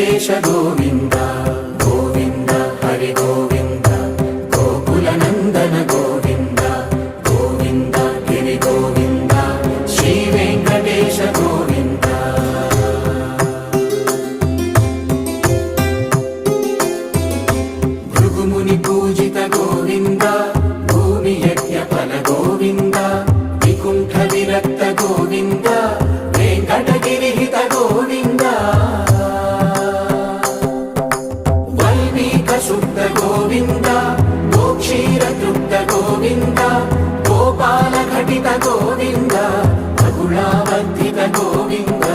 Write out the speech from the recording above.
వెంకటేశ గోవింద గోవింద హరి గోవింద గోకుల నందన గోవింద గోవింద గిరి గోవింద శ్రీ వెంకటేశ గోవింద భృగుముని పూజిత గోవింద భూమి యజ్ఞ ఫల గోవింద వికుంఠ విరక్త గోవింద వెంకటగిరిహిత గోవింద వల్మీక శుద్ధ గోవింద గోక్షీర తృప్త గోవింద గోపాల ఘటిత గోవింద బహుళావర్ధిత గోవింద